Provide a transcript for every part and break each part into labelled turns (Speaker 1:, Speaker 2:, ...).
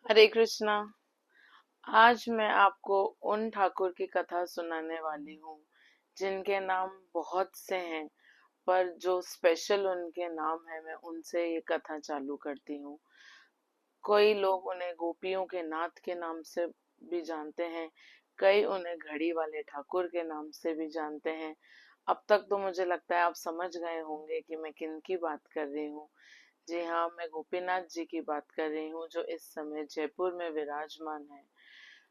Speaker 1: हरे कृष्णा। आज मैं आपको उन ठाकुर की कथा सुनाने वाली हूँ जिनके नाम बहुत से हैं, पर जो स्पेशल उनके नाम है मैं उनसे ये कथा चालू करती हूँ। कोई लोग उन्हें गोपियों के नाथ के नाम से भी जानते हैं, कई उन्हें घड़ी वाले ठाकुर के नाम से भी जानते हैं। अब तक तो मुझे लगता है आप समझ गए होंगे कि मैं किन की बात कर रही हूँ। जी हाँ, मैं गोपीनाथ जी की बात कर रही हूँ जो इस समय जयपुर में विराजमान है।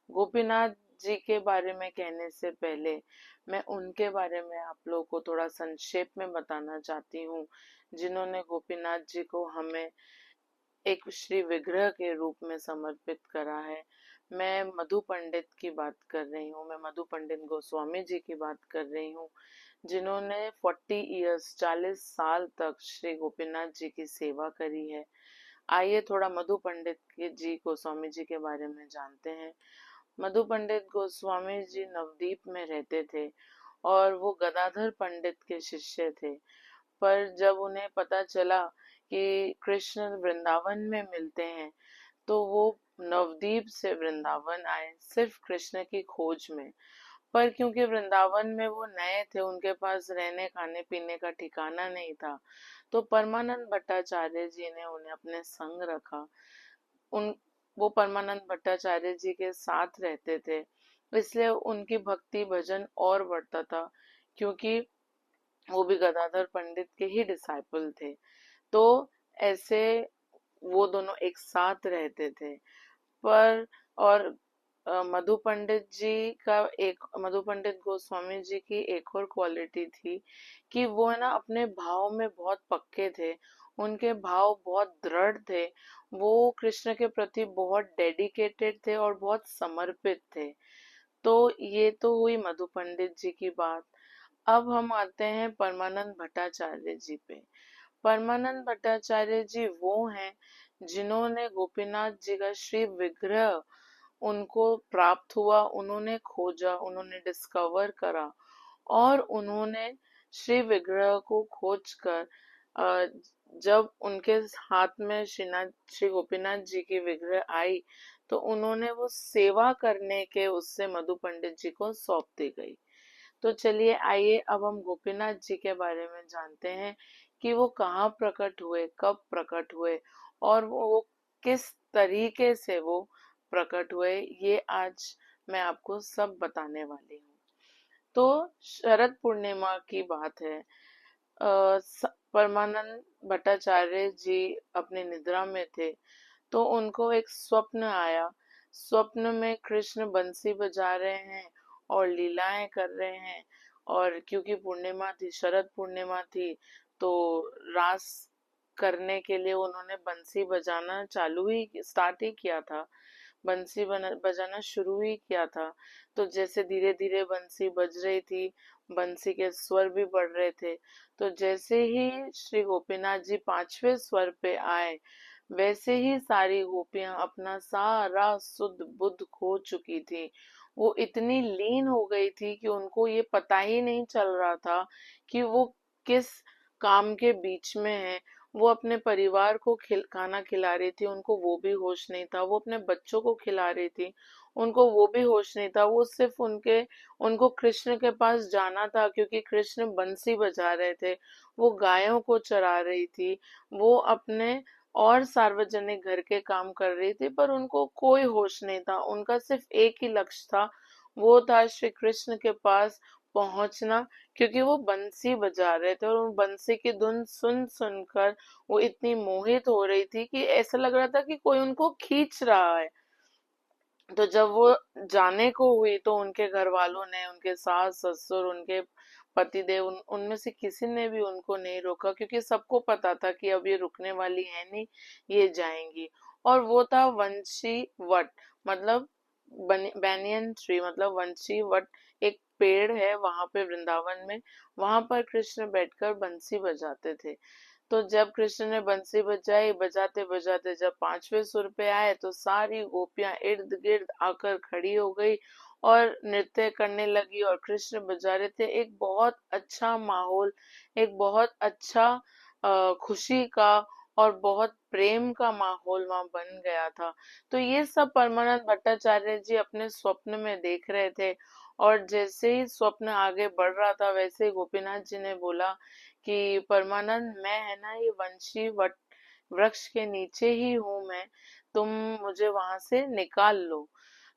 Speaker 1: गोपीनाथ जी के बारे में कहने से पहले मैं उनके बारे में आप लोगों को थोड़ा संक्षेप में बताना चाहती हूँ, जिन्होंने गोपीनाथ जी को हमें एक श्री विग्रह के रूप में समर्पित करा है। मैं मधु पंडित की बात कर रही हूँ, मैं मधु पंडित गोस्वामी जी की बात कर रही हूँ, जिन्होंने 40 इयर्स 40 साल तक श्री गोपीनाथ जी की सेवा करी है। आइए थोड़ा मधु पंडित जी गोस्वामी जी के बारे में जानते हैं। मधु पंडित गोस्वामी जी नवदीप में रहते थे और वो गदाधर पंडित के शिष्य थे। पर जब उन्हें पता चला कि कृष्ण वृंदावन में मिलते हैं, तो वो नवदीप से वृंदावन आए सिर्फ कृष्ण की खोज में। पर क्योंकि वृंदावन में वो नए थे, उनके पास रहने खाने पीने का ठिकाना नहीं था, तो परमानंद भट्टाचार्य जी ने उन्हें अपने संग रखा। उन वो परमानंद भट्टाचार्य जी के साथ रहते थे, इसलिए उनकी भक्ति भजन और बढ़ता था, क्योंकि वो भी गदाधर पंडित के ही डिसाइपल थे। तो ऐसे वो दोनों एक साथ रहते थे। पर और मधु पंडित जी का एक मधु पंडित गोस्वामी जी की एक और क्वालिटी थी कि वो है ना अपने भाव में बहुत पक्के थे। उनके भाव बहुत दृढ़ थे। वो कृष्ण के प्रति बहुत डेडिकेटेड थे और बहुत समर्पित थे। तो ये तो हुई मधु पंडित जी की बात। अब हम आते हैं परमानंद भट्टाचार्य जी पे। परमानंद भट्टाचार्य जी वो हैं जिन्होंने गोपीनाथ जी का श्री विग्रह उनको प्राप्त हुआ, उन्होंने खोजा, उन्होंने डिस्कवर करा और उन्होंने श्री विग्रह को खोज कर जब उनके हाथ में श्री गोपीनाथ जी की विग्रह आई, तो उन्होंने वो सेवा करने के उससे मधु पंडित जी को सौंप दी गई। तो चलिए आइए अब हम गोपीनाथ जी के बारे में जानते हैं कि वो कहाँ प्रकट हुए, कब प्रकट हुए और वो किस तरीके से वो प्रकट हुए। ये आज मैं आपको सब बताने वाली हूँ। तो शरद पूर्णिमा की बात है। परमानंद भट्टाचार्य जी अपनी निद्रा में थे, तो उनको एक स्वप्न आया। स्वप्न में कृष्ण बंसी बजा रहे हैं और लीलाएं कर रहे हैं। और क्योंकि पूर्णिमा थी, शरद पूर्णिमा थी, तो रास करने के लिए उन्होंने बंसी बजाना चालू ही स्टार्ट ही किया था, बजाना शुरू ही किया था। तो जैसे धीरे धीरे बंसी बज रही थी, बंसी के स्वर भी बढ़ रहे थे। तो जैसे ही श्री गोपीनाथ जी पांचवें स्वर पे आए, वैसे ही सारी गोपियां अपना सारा सुध बुध खो चुकी थी। वो इतनी लीन हो गई थी कि उनको ये पता ही नहीं चल रहा था कि वो किस काम के बीच में है। वो अपने परिवार को खाना खिला रही थी, उनको वो भी होश नहीं था। वो अपने बच्चों को खिला रही थी, उनको वो भी होश नहीं था। वो सिर्फ उनको कृष्ण के पास जाना था, क्योंकि कृष्ण बंसी बजा रहे थे। वो गायों को चरा रही थी, वो अपने और सार्वजनिक घर के काम कर रही थी, पर उनको कोई होश नहीं था। उनका सिर्फ एक ही लक्ष्य था, वो था श्री कृष्ण के पास पहुंचना, क्योंकि वो बंसी बजा रहे थे और उन बंसी की धुन सुन सुनकर वो इतनी मोहित हो रही थी कि ऐसा लग रहा था कि कोई उनको खींच रहा है। तो जब वो जाने को हुई, तो उनके घर वालों ने, उनके सास ससुर, उनके पतिदेव, उनमें से किसी ने भी उनको नहीं रोका, क्योंकि सबको पता था कि अब ये रुकने वाली है नहीं, ये जाएंगी। और वो था वंशी वट, मतलब बैनियन ट्री, मतलब वंशी वट एक पेड़ है वहां पे वृंदावन में। वहां पर कृष्ण बैठकर बंसी बजाते थे। तो जब कृष्ण ने बंसी बजाई, बजाते बजाते जब पांचवें सुर पे आए, तो सारी गोपियां इर्द गिर्द आकर खड़ी हो गई और नृत्य करने लगी और कृष्ण बजा रहे थे। एक बहुत अच्छा माहौल, एक बहुत अच्छा खुशी का और बहुत प्रेम का माहौल वहां बन गया था। तो ये सब परमानंद भट्टाचार्य जी अपने स्वप्न में देख रहे थे। और जैसे ही स्वप्न आगे बढ़ रहा था वैसे ही गोपीनाथ जी ने बोला कि परमानंद, मैं है ना ये वंशी वट वृक्ष के नीचे ही हूँ मैं, तुम मुझे वहां से निकाल लो।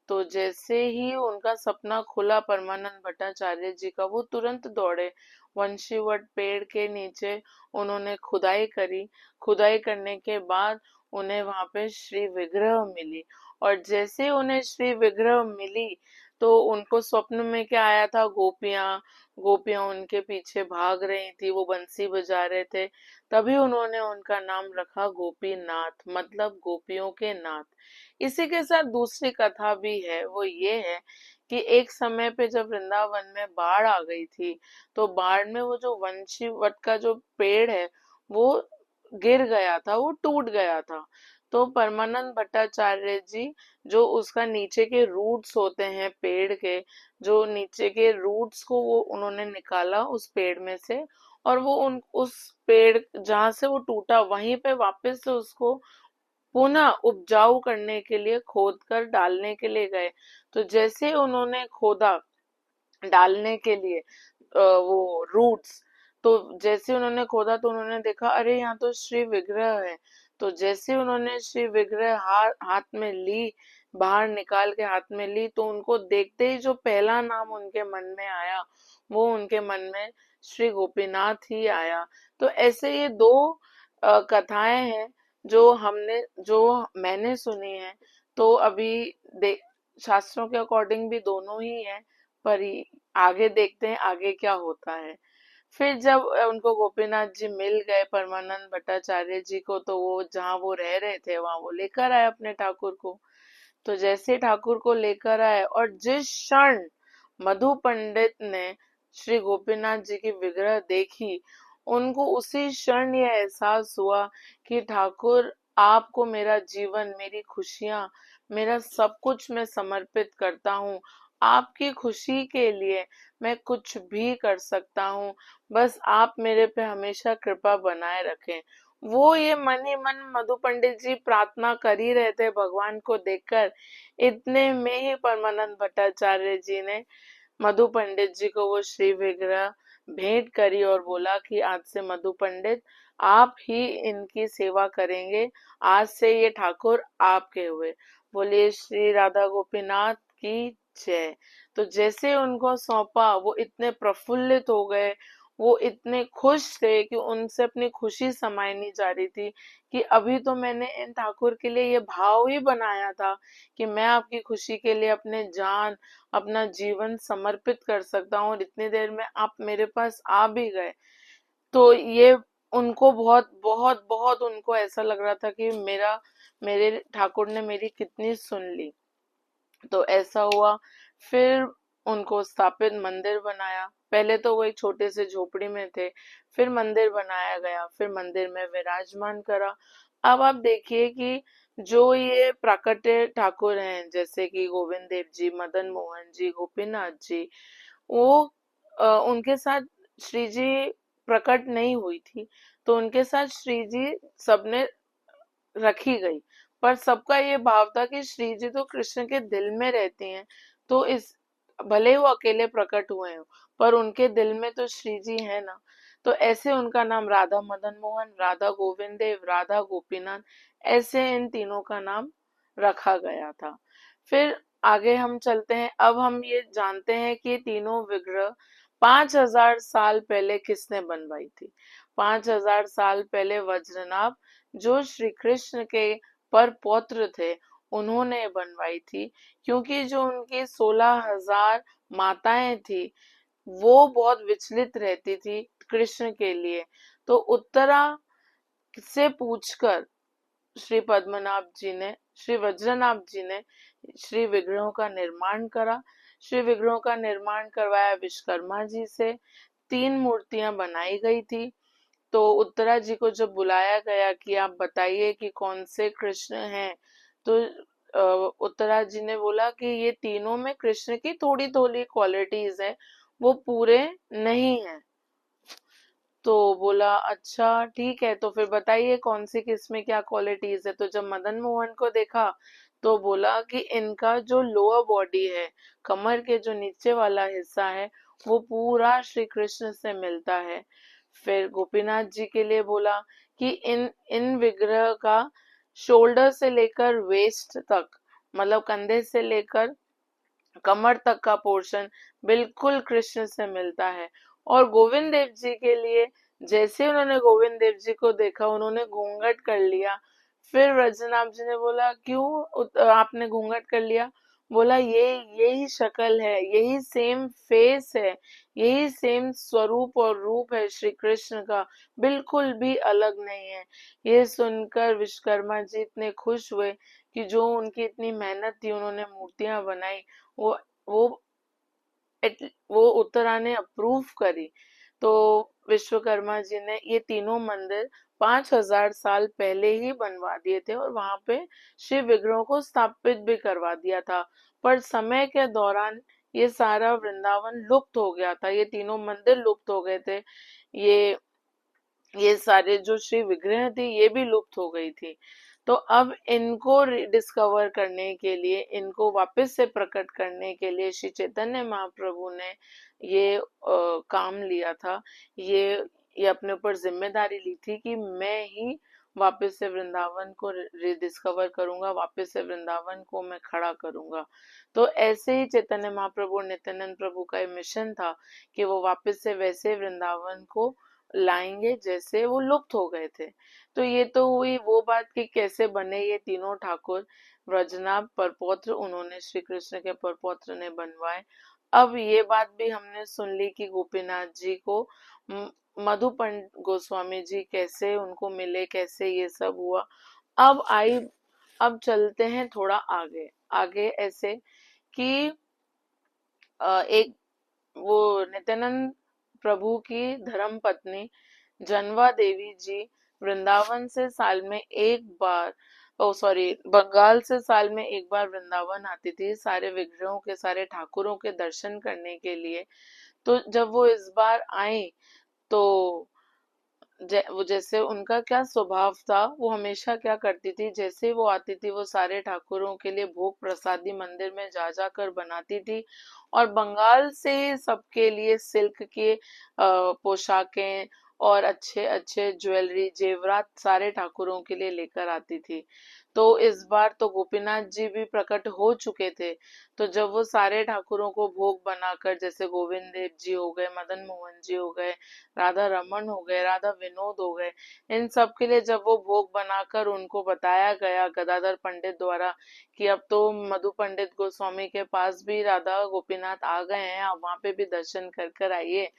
Speaker 1: तो जैसे ही उनका सपना खुला परमानंद भट्टाचार्य जी का, वो तुरंत दौड़े वंशीवट पेड़ के नीचे। उन्होंने खुदाई करी। खुदाई करने के बाद उन्हें वहां पे श्री विग्रह मिली। और जैसे उन्हें श्री विग्रह मिली तो उनको स्वप्न में क्या आया था, गोपियां गोपियां उनके पीछे भाग रही थी, वो बंसी बजा रहे थे। तभी उन्होंने उनका नाम रखा गोपीनाथ, मतलब गोपियों के नाथ। इसी के साथ दूसरी कथा भी है, वो ये है कि एक समय पे जब वृंदावन में बाढ़ आ गई थी, तो बाढ़ में वो जो वंशी वट का जो पेड़ है वो गिर गया था, वो टूट गया था। तो परमानंद भट्टाचार्य जी, जो उसका नीचे के रूट्स होते हैं पेड़ के, जो नीचे के रूट्स को वो उन्होंने निकाला उस पेड़ में से, और वो उन उस पेड़ जहां से वो टूटा वहीं पे वापस से उसको पुनः उपजाऊ करने के लिए खोद कर डालने के लिए गए। तो जैसे उन्होंने खोदा डालने के लिए वो रूट्स, तो जैसे उन्होंने खोदा तो उन्होंने देखा, अरे यहाँ तो श्री विग्रह है। तो जैसे उन्होंने श्री विग्रह हाथ में ली, बाहर निकाल के हाथ में ली, तो उनको देखते ही जो पहला नाम उनके मन में आया, वो उनके मन में श्री गोपीनाथ ही आया। तो ऐसे ये दो कथाएं हैं जो मैंने सुनी है। तो अभी शास्त्रों के अकॉर्डिंग भी दोनों ही है, पर आगे देखते हैं आगे क्या होता है। फिर जब उनको गोपीनाथ जी मिल गए परमानंद भट्टाचार्य जी को, तो वो जहाँ वो रह रहे थे वहां वो लेकर आए अपने ठाकुर को। तो जैसे ठाकुर को लेकर आए और जिस क्षण मधु पंडित ने श्री गोपीनाथ जी की विग्रह देखी, उनको उसी क्षण यह एहसास हुआ कि ठाकुर, आपको मेरा जीवन, मेरी खुशियां, मेरा सब कुछ मैं समर्पित करता हूँ। आपकी खुशी के लिए मैं कुछ भी कर सकता हूँ, बस आप मेरे पे हमेशा कृपा बनाए रखें। वो ये मन ही मन मधु पंडित जी प्रार्थना कर ही रहे थे भगवान को देखकर। इतने में ही परमानंद भट्टाचार्य जी ने मधु पंडित जी को वो श्री विग्रह भेंट करी और बोला कि आज से मधु पंडित आप ही इनकी सेवा करेंगे, आज से ये ठाकुर आपके हुए। बोलिए श्री राधा गोपीनाथ की जय। तो जैसे उनको सौंपा वो इतने प्रफुल्लित हो गए, वो इतने खुश थे कि उनसे अपनी खुशी समाई नहीं जा रही थी कि अभी तो मैंने इन ठाकुर के लिए ये भाव ही बनाया था कि मैं आपकी खुशी के लिए अपने जान, अपना जीवन समर्पित कर सकता हूँ, और इतनी देर में आप मेरे पास आ भी गए। तो ये उनको बहुत बहुत बहुत उनको ऐसा लग रहा था कि मेरे ठाकुर ने मेरी कितनी सुन ली। तो ऐसा हुआ। फिर उनको स्थापित मंदिर बनाया। पहले तो वो एक छोटे से झोपड़ी में थे, फिर मंदिर बनाया गया, फिर मंदिर में विराजमान करा। अब आप देखिए कि जो ये प्राकट्य ठाकुर हैं, जैसे कि गोविंद देव जी, मदन मोहन जी, गोपीनाथ जी, वो उनके साथ श्री जी प्रकट नहीं हुई थी, तो उनके साथ श्री जी सबने रखी गई। पर सबका ये भाव था कि श्री जी तो कृष्ण के दिल में रहती हैं, तो इस भले ही वो अकेले प्रकट हुए हो, पर उनके दिल में तो श्री जी है ना। तो ऐसे उनका नाम राधा मदन मोहन, राधा गोविंद देव, राधा गोपीनाथ, ऐसे इन तीनों का नाम रखा गया था। फिर आगे हम चलते हैं। अब हम ये जानते हैं कि ये तीनों विग्रह 5000 साल पहले किसने बनवाई थी। 5000 साल पहले वज्रनाभ, जो श्री कृष्ण के पर पौत्र थे, उन्होंने बनवाई थी। क्योंकि जो उनकी 16,000 माताएं थी, वो बहुत विचलित रहती थी कृष्ण के लिए। तो उत्तरा से पूछकर श्री पद्मनाभ जी ने, श्री वज्रनाभ जी ने श्री विग्रहों का निर्माण करा। श्री विग्रहों का निर्माण करवाया विश्वकर्मा जी से। 3 मूर्तियां बनाई गई थी। तो उत्तरा जी को जब बुलाया गया कि आप बताइए कि कौन से कृष्ण हैं, तो उत्तरा जी ने बोला कि ये तीनों में कृष्ण की थोड़ी थोड़ी क्वालिटीज है, वो पूरे नहीं है। तो बोला अच्छा ठीक है, तो फिर बताइए कौन सी किस में क्या क्वालिटीज है। तो जब मदन मोहन को देखा तो बोला कि इनका जो लोअर बॉडी है, कमर के जो नीचे वाला हिस्सा है, वो पूरा श्री कृष्ण से मिलता है। फिर गोपीनाथ जी के लिए बोला कि इन इन विग्रह का शोल्डर से लेकर वेस्ट तक, मतलब कंधे से लेकर कमर तक का पोर्शन बिल्कुल कृष्ण से मिलता है। और गोविंद देव जी के लिए, जैसे उन्होंने गोविंद देव जी को देखा उन्होंने घूंघट कर लिया। फिर ब्रजनाभ जी ने बोला क्यों आपने घूंघट कर लिया। बोला ये यही शक्ल है, यही सेम फेस है, यही सेम स्वरूप और रूप है श्री कृष्ण का, बिल्कुल भी अलग नहीं है। ये सुनकर विश्वकर्मा जी इतने खुश हुए कि जो उनकी इतनी मेहनत थी, उन्होंने मूर्तियां बनाई, वो वो वो उत्तरा ने अप्रूव करी। तो विश्वकर्मा जी ने ये तीनों मंदिर 5,000 साल पहले ही बनवा दिए थे और वहां पे शिव विग्रहों को स्थापित भी करवा दिया था। पर समय के दौरान ये सारा वृंदावन लुप्त हो गया था, ये तीनों मंदिर लुप्त हो गए थे। ये ये सारे जो श्री विग्रह थी ये भी लुप्त हो गई थी। तो अब इनको डिस्कवर करने के लिए, इनको वापस से प्रकट करने के लिए श्री चैतन्य महाप्रभु ने ये काम लिया था। ये ये अपने ऊपर जिम्मेदारी ली थी कि मैं ही वापस से वृंदावन को रिडिस्कवर करूंगा, वापस से वृंदावन को मैं खड़ा करूंगा। तो ऐसे ही चैतन्य महाप्रभु और नित्यानंद प्रभु का मिशन था कि वो वापस से वैसे वृंदावन को लाएंगे जैसे वो लुप्त हो गए थे। तो ये तो हुई वो बात कि कैसे बने ये तीनों ठाकुर, व्रजनाभ परपौत्र उन्होंने श्री कृष्ण के परपौत्र ने बनवाए। अब ये बात भी हमने सुन ली कि गोपीनाथ जी को मधुपंत गोस्वामी जी कैसे उनको मिले, कैसे ये सब हुआ। अब आई अब चलते हैं थोड़ा आगे। आगे ऐसे कि एक वो नित्यानंद प्रभु की धर्म पत्नी जनवा देवी जी वृंदावन से साल में एक बार, ओ सॉरी, बंगाल से साल में एक बार वृंदावन आती थी सारे विग्रहों के, सारे ठाकुरों के दर्शन करने के लिए। तो जब वो इस बार आई तो वो जैसे उनका क्या स्वभाव था, वो हमेशा क्या करती थी, जैसे वो आती थी वो सारे ठाकुरों के लिए भोग प्रसादी मंदिर में जा जा कर बनाती थी। और बंगाल से सबके लिए सिल्क के पोशाकें और अच्छे अच्छे ज्वेलरी जेवरात सारे ठाकुरों के लिए लेकर आती थी। तो इस बार तो गोपीनाथ जी भी प्रकट हो चुके थे। तो जब वो सारे ठाकुरों को भोग बनाकर, जैसे गोविंद देव जी हो गए, मदन मोहन जी हो गए, राधा रमन हो गए, राधा विनोद हो गए, इन सब के लिए जब वो भोग बनाकर उनको बताया गया गदाधर पंडित द्वारा कि अब तो मधु पंडित गोस्वामी के पास भी राधा गोपीनाथ आ गए हैं, आप वहां पे भी दर्शन कर कर आइए।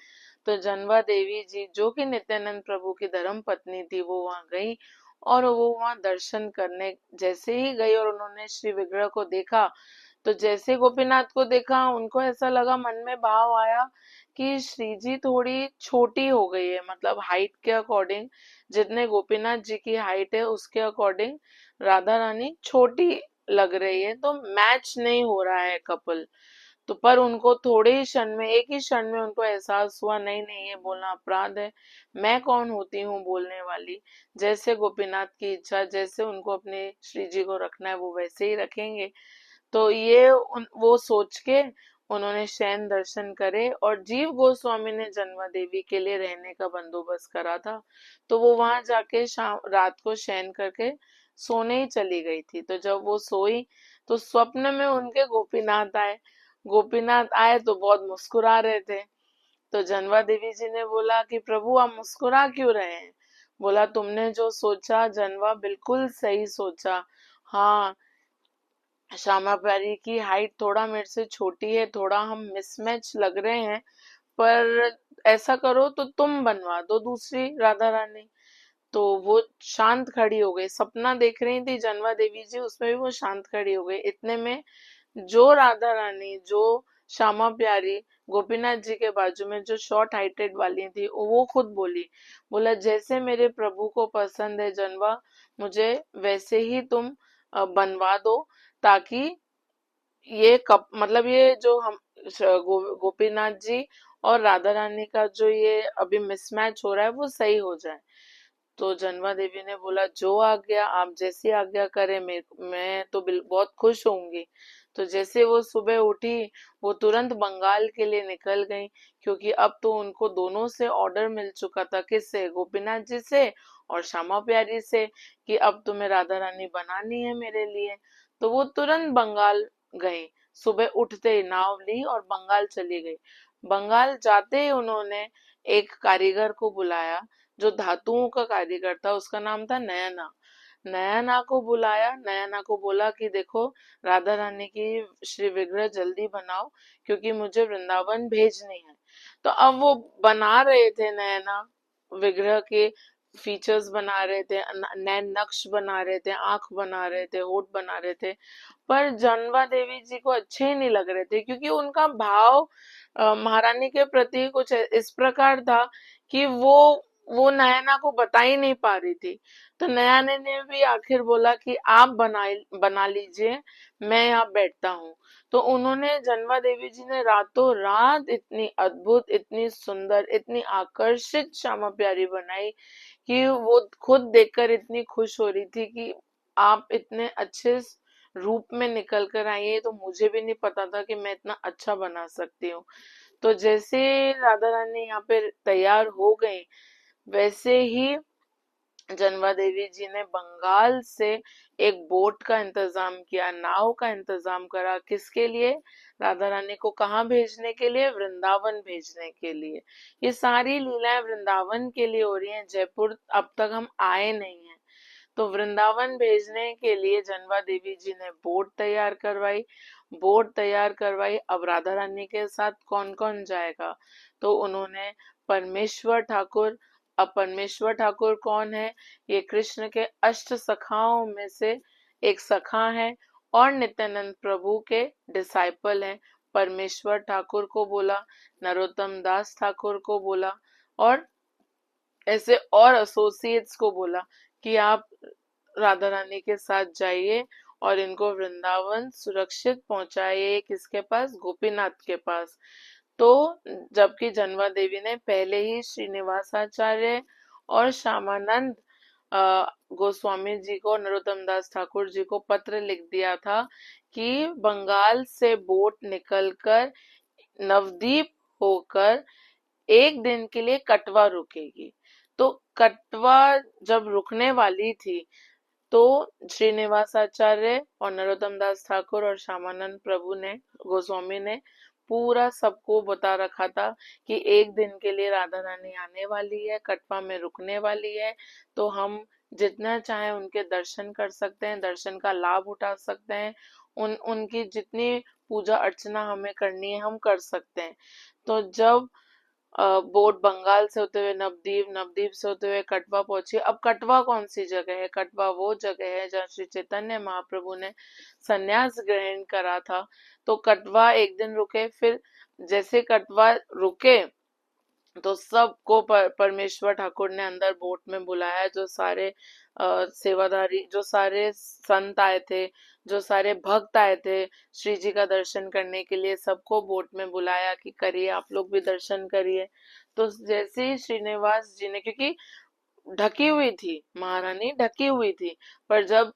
Speaker 1: तो जनवा देवी जी जो कि नित्यानंद प्रभु की धर्म पत्नी थी, वो वहां गई और वो वहां दर्शन करने जैसे ही गई और उन्होंने श्री विग्रह को देखा, तो जैसे गोपीनाथ को देखा उनको ऐसा लगा, मन में भाव आया कि श्री जी थोड़ी छोटी हो गई है, मतलब हाइट के अकॉर्डिंग जितने गोपीनाथ जी की हाइट है उसके अकॉर्डिंग राधा रानी छोटी लग रही है, तो मैच नहीं हो रहा है कपल। तो पर उनको थोड़े ही क्षण में, एक ही क्षण में उनको एहसास हुआ, नहीं नहीं ये बोलना अपराध है, मैं कौन होती हूँ बोलने वाली। जैसे गोपीनाथ की इच्छा, जैसे उनको अपने श्री जी को रखना है वो वैसे ही रखेंगे। तो वो सोच के उन्होंने शयन दर्शन करे और जीव गोस्वामी ने जन्मा देवी के लिए रहने का बंदोबस्त करा था। तो वो वहां जाके शाम रात को शयन करके सोने ही चली गई थी। तो जब वो सोई तो स्वप्न में उनके गोपीनाथ आए। गोपीनाथ आए तो बहुत मुस्कुरा रहे थे। तो जनवा देवी जी ने बोला कि प्रभु आप मुस्कुरा क्यों रहे हैं। बोला तुमने जो सोचा जनवा बिल्कुल सही सोचा। हाँ, श्यामा प्यारी की हाइट थोड़ा मेरे से छोटी है, थोड़ा हम मिसमैच लग रहे हैं, पर ऐसा करो तो तुम बनवा दो दूसरी राधा रानी। तो वो शांत खड़ी हो गई, सपना देख रही थी जनवा देवी जी, उसमें भी वो शांत खड़ी हो गई। इतने में जो राधा रानी, जो श्यामा प्यारी गोपीनाथ जी के बाजू में जो शॉर्ट हाइटेड वाली थी, वो खुद बोली, बोला जैसे मेरे प्रभु को पसंद है जनवा, मुझे वैसे ही तुम बनवा दो, ताकि ये कप मतलब ये जो हम गोपीनाथ जी और राधा रानी का जो ये अभी मिसमैच हो रहा है वो सही हो जाए। तो जन्मा देवी ने बोला जो आज्ञा, आप जैसी आज्ञा करें, मैं तो बहुत खुश होंगी। तो जैसे वो सुबह उठी, वो तुरंत बंगाल के लिए निकल गई, क्योंकि अब तो उनको दोनों से ऑर्डर मिल चुका था, किससे, गोपीनाथ जी से और श्यामा प्यारी से, कि अब तुम्हें राधा रानी बनानी है मेरे लिए। तो वो तुरंत बंगाल गई, सुबह उठते ही नाव ली और बंगाल चली गई। बंगाल जाते ही उन्होंने एक कारीगर को बुलाया, जो धातुओं का कारीगर था, उसका नाम था नयना। नयना को बुलाया, नयना को बोला कि देखो, राधा रानी की श्री विग्रह जल्दी बनाओ, क्योंकि मुझे वृंदावन भेजनी है। तो अब वो बना रहे थे नयना, विग्रह के फीचर्स बना रहे थे, नैन नक्श बना रहे थे, आंख बना रहे थे, होठ बना रहे थे। पर जनवा देवी जी को अच्छे ही नहीं लग रहे थे, क्योंकि उनका भाव महारानी के प्रति कुछ इस प्रकार था कि वो नयना को बता ही नहीं पा रही थी। तो नयना ने भी आखिर बोला कि आप बना लीजिए, मैं यहाँ बैठता हूँ। तो उन्होंने, जनवा देवी जी ने रातों रात इतनी अद्भुत, इतनी सुंदर, इतनी आकर्षित श्यामा प्यारी बनाई कि वो खुद देखकर इतनी खुश हो रही थी कि आप इतने अच्छे रूप में निकल कर आई है, तो मुझे भी नहीं पता था कि मैं इतना अच्छा बना सकती हूँ। तो जैसे राधा रानी यहाँ पे तैयार हो गई, वैसे ही जनवा देवी जी ने बंगाल से एक बोट का इंतजाम किया, नाव का इंतजाम करा, किसके लिए, राधा रानी को कहाँ भेजने के लिए, वृंदावन भेजने के लिए। ये सारी लीलाएं वृंदावन के लिए हो रही हैं, जयपुर अब तक हम आए नहीं हैं। तो वृंदावन भेजने के लिए जनवा देवी जी ने बोट तैयार करवाई। बोट तैयार करवाई, अब राधा रानी के साथ कौन कौन जाएगा? तो उन्होंने परमेश्वर ठाकुर, अब परमेश्वर ठाकुर कौन है? ये कृष्ण के अष्ट सखाओं में से एक सखा है और नित्यानंद प्रभु के डिसाइपल हैं। परमेश्वर ठाकुर को बोला, नरोत्तम दास ठाकुर को बोला, और ऐसे और एसोसिएट्स को बोला कि आप राधा रानी के साथ जाइए और इनको वृंदावन सुरक्षित पहुंचाइए, किसके पास, गोपीनाथ के पास। तो जबकि जनवा देवी ने पहले ही श्रीनिवासाचार्य और श्यामानंद गोस्वामी जी को, नरोत्तम दास ठाकुर जी को पत्र लिख दिया था कि बंगाल से बोट निकलकर नवदीप होकर एक दिन के लिए कटवा रुकेगी। तो कटवा जब रुकने वाली थी, तो श्रीनिवासाचार्य और नरोत्तम दास ठाकुर और श्यामानंद प्रभु ने, गोस्वामी ने पूरा सबको बता रखा था कि एक दिन के लिए राधा रानी आने वाली है, कटवा में रुकने वाली है। तो हम जितना चाहे उनके दर्शन कर सकते हैं, दर्शन का लाभ उठा सकते हैं, उनकी जितनी पूजा अर्चना हमें करनी है हम कर सकते हैं। तो जब बोट बंगाल से होते हुए नवदीप, नवदीप से होते हुए कटवा पहुंची। अब कटवा कौन सी जगह है? कटवा वो जगह है जहाँ श्री चैतन्य महाप्रभु ने संन्यास ग्रहण करा था। तो कटवा एक दिन रुके, फिर जैसे कटवा रुके तो सबको परमेश्वर ठाकुर ने अंदर बोट में बुलाया, जो सारे सेवाधारी, जो सारे संत आए थे, जो सारे भक्त आए थे श्री जी का दर्शन करने के लिए, सबको बोट में बुलाया कि करिए, आप लोग भी दर्शन करिए। तो जैसे ही श्रीनिवास जी ने, क्योंकि ढकी हुई थी महारानी, ढकी हुई थी, पर जब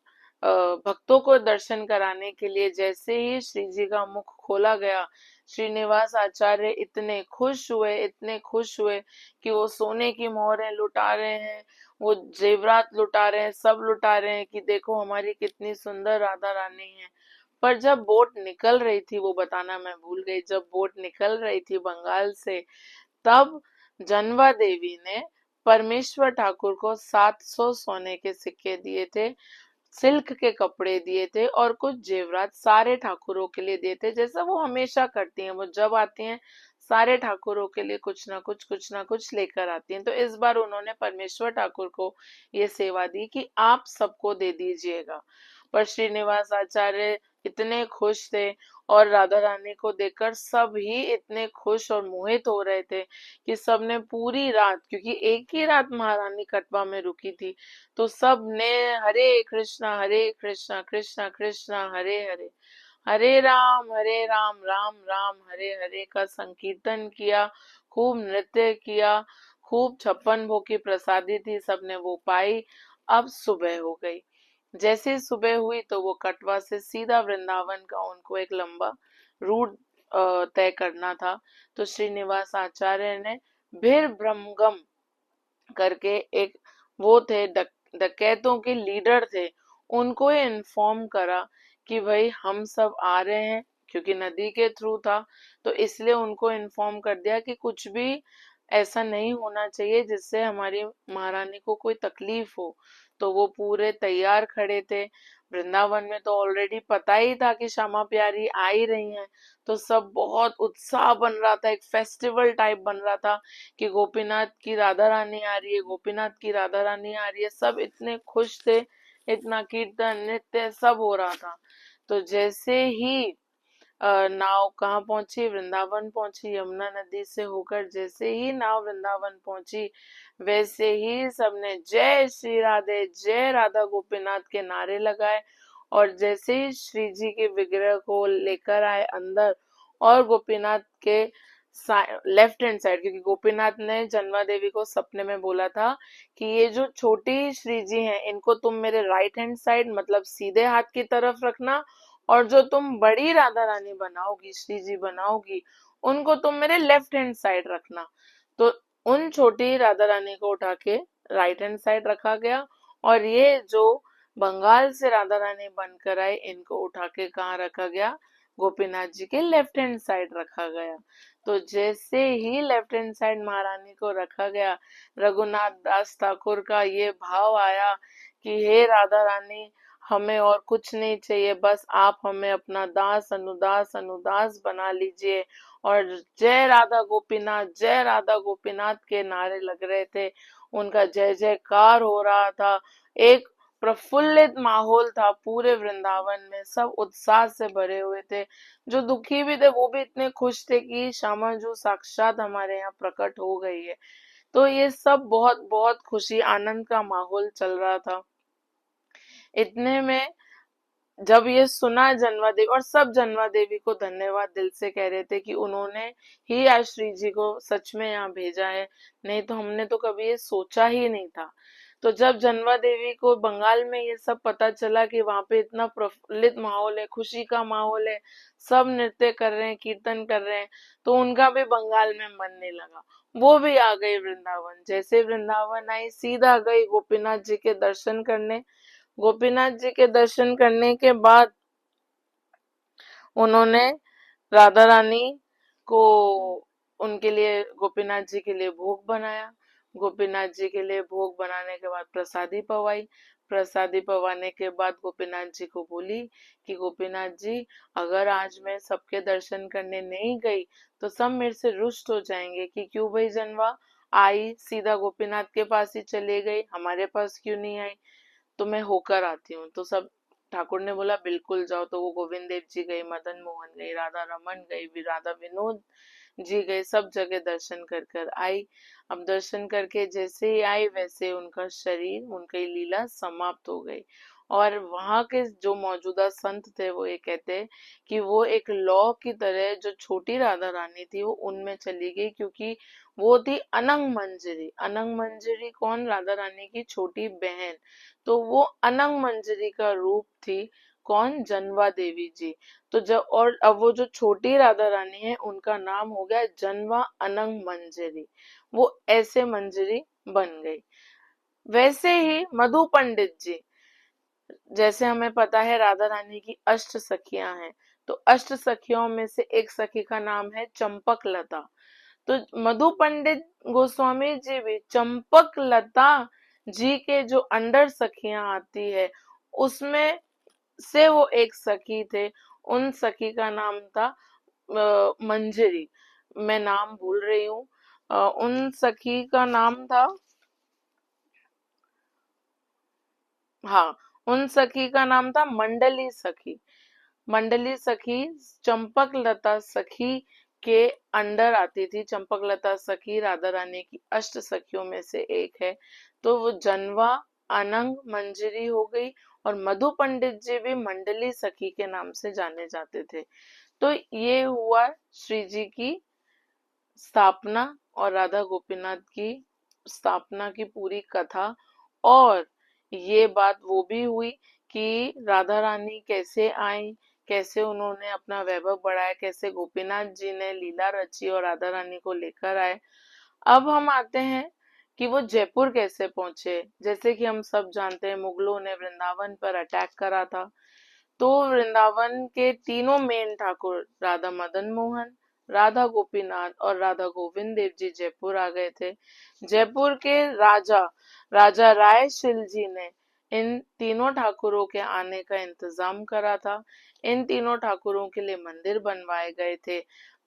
Speaker 1: भक्तों को दर्शन कराने के लिए जैसे ही श्री जी का मुख खोला गया, श्रीनिवास आचार्य इतने खुश हुए, इतने खुश हुए कि वो सोने की मोहरें लुटा रहे हैं, वो जेवरात लुटा रहे हैं, सब लुटा रहे हैं कि देखो हमारी कितनी सुंदर राधा रानी है। पर जब बोट निकल रही थी, वो बताना मैं भूल गई, जब बोट निकल रही थी बंगाल से, तब जनवा देवी ने परमेश्वर ठाकुर को 700 सोने के सिक्के दिए थे, सिल्क के कपड़े दिए थे और कुछ जेवरात सारे ठाकुरों के लिए दिए थे, जैसा वो हमेशा करती हैं। वो जब आती हैं सारे ठाकुरों के लिए कुछ ना कुछ लेकर आती हैं। तो इस बार उन्होंने परमेश्वर ठाकुर को ये सेवा दी कि आप सबको दे दीजिएगा। पर श्रीनिवास आचार्य इतने खुश थे और राधा रानी को देखकर सब ही इतने खुश और मोहित हो रहे थे कि सबने पूरी रात, क्योंकि एक ही रात महारानी कटवा में रुकी थी, तो सब ने हरे कृष्णा कृष्णा कृष्णा हरे हरे, हरे राम राम हरे हरे का संकीर्तन किया, खूब नृत्य किया, खूब छप्पन भोग की प्रसादी थी, सबने वो पाई। अब सुबह हो गई। जैसे ही सुबह हुई तो वो कटवा से सीधा वृंदावन का उनको एक लंबा रूट तय करना था। तो श्रीनिवास आचार्य ने भीर ब्रह्मगम करके एक वो थे डकैतों के लीडर थे, उनको इन्फॉर्म करा कि भाई हम सब आ रहे हैं, क्योंकि नदी के थ्रू था। तो इसलिए उनको इन्फॉर्म कर दिया कि कुछ भी ऐसा नहीं होना चाहिए जिससे हमारी महारानी को कोई तकलीफ हो। तो वो पूरे तैयार खड़े थे। वृंदावन में तो ऑलरेडी पता ही था कि श्यामा प्यारी आ ही रही हैं, तो सब बहुत उत्साह बन रहा था, एक फेस्टिवल टाइप बन रहा था कि गोपीनाथ की राधा रानी आ रही है, गोपीनाथ की राधा रानी आ रही है। सब इतने खुश थे, इतना कीर्तन नृत्य सब हो रहा था। तो जैसे ही नाव कहाँ पहुंची, वृंदावन पहुंची, यमुना नदी से होकर जैसे ही नाव वृंदावन पहुंची, वैसे ही सबने जय श्री राधे, जय राधा गोपीनाथ के नारे लगाए। और जैसे ही श्री जी के विग्रह को लेकर आए अंदर, और गोपीनाथ के लेफ्ट हैंड साइड, क्योंकि गोपीनाथ ने जन्मा देवी को सपने में बोला था कि ये जो छोटी श्री जी हैं इनको तुम मेरे राइट हैंड साइड मतलब सीधे हाथ की तरफ रखना, और जो तुम बड़ी राधा रानी बनाओगी, श्री जी बनाओगी, उनको तुम मेरे लेफ्ट हैंड साइड रखना। तो उन छोटी राधा रानी को उठा के राइट हैंड साइड रखा गया, और ये जो बंगाल से राधा रानी बनकर आए इनको उठा के कहाँ रखा गया, गोपीनाथ जी के लेफ्ट हैंड साइड रखा गया। तो जैसे ही लेफ्ट हैंड साइड महारानी को रखा गया, रघुनाथ दास ठाकुर का ये भाव आया कि हे राधा रानी, हमें और कुछ नहीं चाहिए, बस आप हमें अपना दास अनुदास अनुदास बना लीजिए। और जय राधा गोपीनाथ, जय राधा गोपीनाथ के नारे लग रहे थे, उनका जय जयकार हो रहा था। एक प्रफुल्लित माहौल था पूरे वृंदावन में, सब उत्साह से भरे हुए थे। जो दुखी भी थे वो भी इतने खुश थे कि श्यामा जो साक्षात हमारे यहाँ प्रकट हो गई है। तो ये सब बहुत बहुत खुशी आनंद का माहौल चल रहा था। इतने में जब ये सुना जन्मा देवी, और सब जन्मा देवी को धन्यवाद दिल से कह रहे थे कि उन्होंने ही आज श्री जी को सच में यहाँ भेजा है, नहीं तो हमने तो कभी ये सोचा ही नहीं था। तो जब जन्मा देवी को बंगाल में ये सब पता चला कि वहां पे इतना प्रफुल्लित माहौल है, खुशी का माहौल है, सब नृत्य कर रहे हैं, कीर्तन कर रहे हैं, तो उनका भी बंगाल में मन नहीं लगा। वो भी आ गई वृंदावन। जैसे वृंदावन आई, सीधा गई गोपीनाथ जी के दर्शन करने। गोपीनाथ जी के दर्शन करने के बाद उन्होंने राधा रानी को, उनके लिए गोपीनाथ जी के लिए भोग बनाया। गोपीनाथ जी के लिए भोग बनाने के बाद प्रसादी पवाई। प्रसादी पवाने के बाद गोपीनाथ जी को बोली कि गोपीनाथ जी, अगर आज मैं सबके दर्शन करने नहीं गई तो सब मेरे से रुष्ट हो जाएंगे कि क्यों भाई जनवा आई, सीधा गोपीनाथ के पास ही चले गई, हमारे पास क्यों नहीं आई। तो मैं होकर आती हूँ। तो सब ठाकुर ने बोला बिल्कुल जाओ। तो वो गोविंद देव जी गए, मदन मोहन गए, राधा रमन गए, राधा विनोद जी गए, सब जगह दर्शन कर कर आई। अब दर्शन करके जैसे ही आई वैसे उनका शरीर, उनकी लीला समाप्त हो गई। और वहां के जो मौजूदा संत थे वो ये कहते कि वो एक लौ की तरह जो छोटी राधा रानी थी वो उनमें चली गई, क्योंकि वो थी अनंग मंजरी। अनंग मंजरी कौन, राधा रानी की छोटी बहन। तो वो अनंग मंजरी का रूप थी कौन, जनवा देवी जी। तो जब, और अब वो जो छोटी राधा रानी है उनका नाम हो गया जनवा अनंग मंजरी। वो ऐसे मंजरी बन गई। वैसे ही मधु पंडित जी, जैसे हमें पता है राधा रानी की अष्ट सखियां हैं, तो अष्ट सखियों में से एक सखी का नाम है चंपक लता। तो मधु पंडित गोस्वामी जी भी चंपक लता जी के जो अंडर सखियां आती है उसमें से वो एक सखी थे। उन सखी का नाम था मंजरी। मैं नाम भूल रही हूँ। उन सखी का नाम था, हाँ, उन सखी का नाम था मंडली सखी। मंडली सखी चंपक लता सखी के अंडर आती थी। चंपक लता सखी राधा रानी की अष्ट सखियों में से एक है। तो वो जनवा अनंग मंजरी हो गई, और मधु पंडित जी भी मंडली सखी के नाम से जाने जाते थे। तो ये हुआ श्री जी की स्थापना और राधा गोपीनाथ की स्थापना की पूरी कथा। और ये बात वो भी हुई कि राधा रानी कैसे आई, कैसे उन्होंने अपना वैभव बढ़ाया, कैसे गोपीनाथ जी ने लीला रची और राधा रानी को लेकर आए। अब हम आते हैं कि वो जयपुर कैसे पहुंचे। जैसे कि हम सब जानते हैं मुगलों ने वृंदावन पर अटैक करा था, तो वृंदावन के तीनों मेन ठाकुर राधा मदन मोहन, राधा गोपीनाथ और राधा गोविंद देव जी जयपुर आ गए थे। जयपुर के राजा राजा राय शिल जी ने इन तीनों ठाकुरों के आने का इंतजाम करा था। इन तीनों ठाकुरों के लिए मंदिर बनवाए गए थे।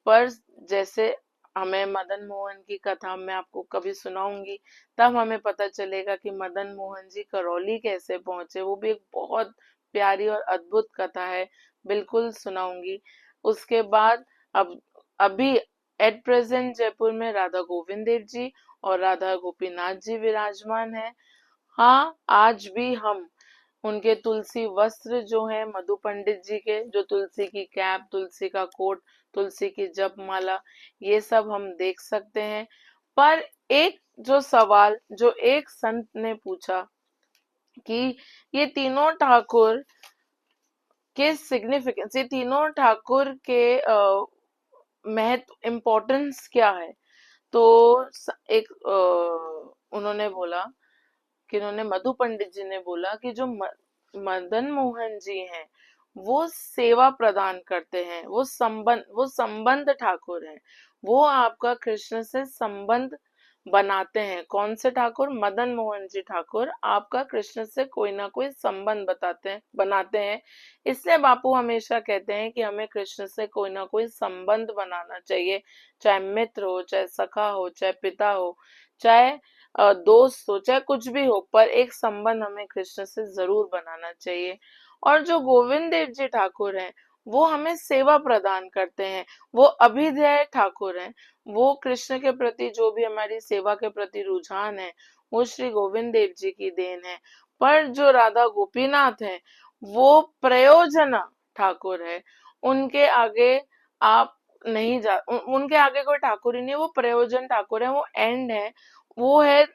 Speaker 1: पर जैसे हमें मदन मोहन की कथा मैं आपको कभी सुनाऊंगी, तब हमें पता चलेगा कि मदन मोहन जी करौली कैसे पहुंचे। वो भी एक बहुत प्यारी और अद्भुत कथा है, बिल्कुल सुनाऊंगी। उसके बाद अब अभी एट प्रेजेंट जयपुर में राधा गोविंद देव जी और राधा गोपीनाथ जी विराजमान है। हाँ, आज भी हम उनके तुलसी वस्त्र जो है मधु पंडित जी के, जो तुलसी की कैप, तुलसी का कोट, तुलसी की जपमाला, ये सब हम देख सकते हैं। पर एक जो सवाल जो एक संत ने पूछा कि ये तीनों ठाकुर के सिग्निफिकेंस, ये तीनों ठाकुर के महत्व, इम्पोर्टेंस क्या है। तो एक उन्होंने बोला कि उन्होंने मधु पंडित जी ने बोला कि जो मदन मोहन जी हैं वो सेवा प्रदान करते हैं, वो संबंध ठाकुर हैं। वो आपका कृष्ण से संबंध बनाते हैं। कौन से ठाकुर? मदन मोहन जी ठाकुर आपका कृष्ण से कोई ना कोई संबंध बनाते हैं। इसलिए बापू हमेशा कहते हैं कि हमें कृष्ण से कोई ना कोई संबंध बनाना चाहिए, चाहे मित्र हो, चाहे सखा हो, चाहे पिता हो, चाहे दोस्त हो, चाहे कुछ भी हो, पर एक संबंध हमें कृष्ण से जरूर बनाना चाहिए। और जो गोविंद देव जी ठाकुर हैं वो हमें सेवा प्रदान करते हैं, वो अभिधेय ठाकुर हैं। वो कृष्ण के प्रति जो भी हमारी सेवा के प्रति रुझान है वो श्री गोविंद देव जी की देन है। पर जो राधा गोपीनाथ हैं वो प्रयोजना ठाकुर है। उनके आगे आप नहीं उनके आगे कोई ठाकुर ही नहीं, वो प्रयोजन ठाकुर है, वो एंड है, वो है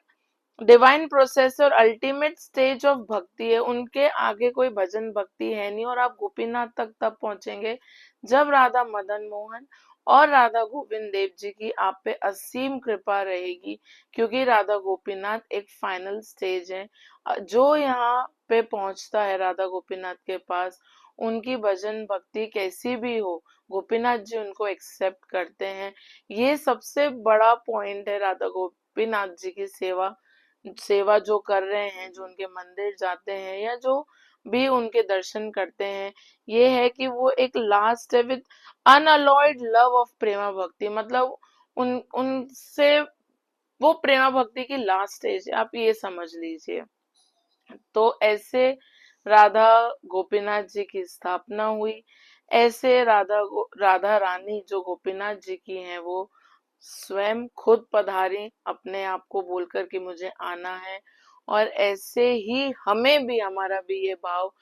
Speaker 1: डिवाइन प्रोसेस और अल्टीमेट स्टेज ऑफ भक्ति है। उनके आगे कोई भजन भक्ति है नहीं। और आप गोपीनाथ तक तब पहुंचेंगे जब राधा मदन मोहन और राधा गोविंद देव जी की आप पे असीम कृपा रहेगी, क्योंकि राधा गोपीनाथ एक फाइनल स्टेज है। जो यहाँ पे पहुंचता है राधा गोपीनाथ के पास, उनकी भजन भक्ति कैसी भी हो, गोपीनाथ जी उनको एक्सेप्ट करते हैं। ये सबसे बड़ा पॉइंट है राधा गोपीनाथ जी की सेवा सेवा जो कर रहे हैं, जो उनके मंदिर जाते हैं या जो भी उनके दर्शन करते हैं, ये है कि वो एक लास्ट है विद अनअलॉयड लव ऑफ प्रेमा भक्ति। मतलब उन उनसे वो प्रेमा भक्ति की लास्ट स्टेज है, आप ये समझ लीजिए। तो ऐसे राधा गोपीनाथ जी की स्थापना हुई। ऐसे राधा रानी जो गोपीनाथ जी की हैं वो स्वयं खुद पधारी अपने आप को बोलकर कि मुझे आना है। और ऐसे ही हमें भी, हमारा भी ये भाव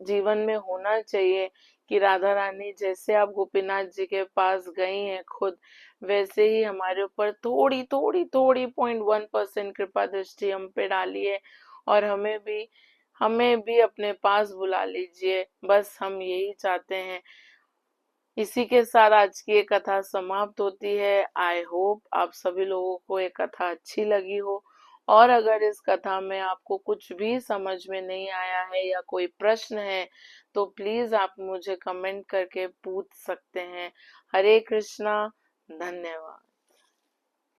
Speaker 1: जीवन में होना चाहिए कि राधा रानी जैसे आप गोपीनाथ जी के पास गई हैं खुद, वैसे ही हमारे ऊपर थोड़ी थोड़ी थोड़ी 0.1% कृपा दृष्टि हम पे डालिए और हमें भी अपने पास बुला लीजिए। बस हम यही चाहते हैं। इसी के साथ आज की ये कथा समाप्त होती है। आई होप आप सभी लोगों को ये कथा अच्छी लगी हो। और अगर इस कथा में आपको कुछ भी समझ में नहीं आया है या कोई प्रश्न है तो प्लीज आप मुझे कमेंट करके पूछ सकते हैं। हरे कृष्णा। धन्यवाद।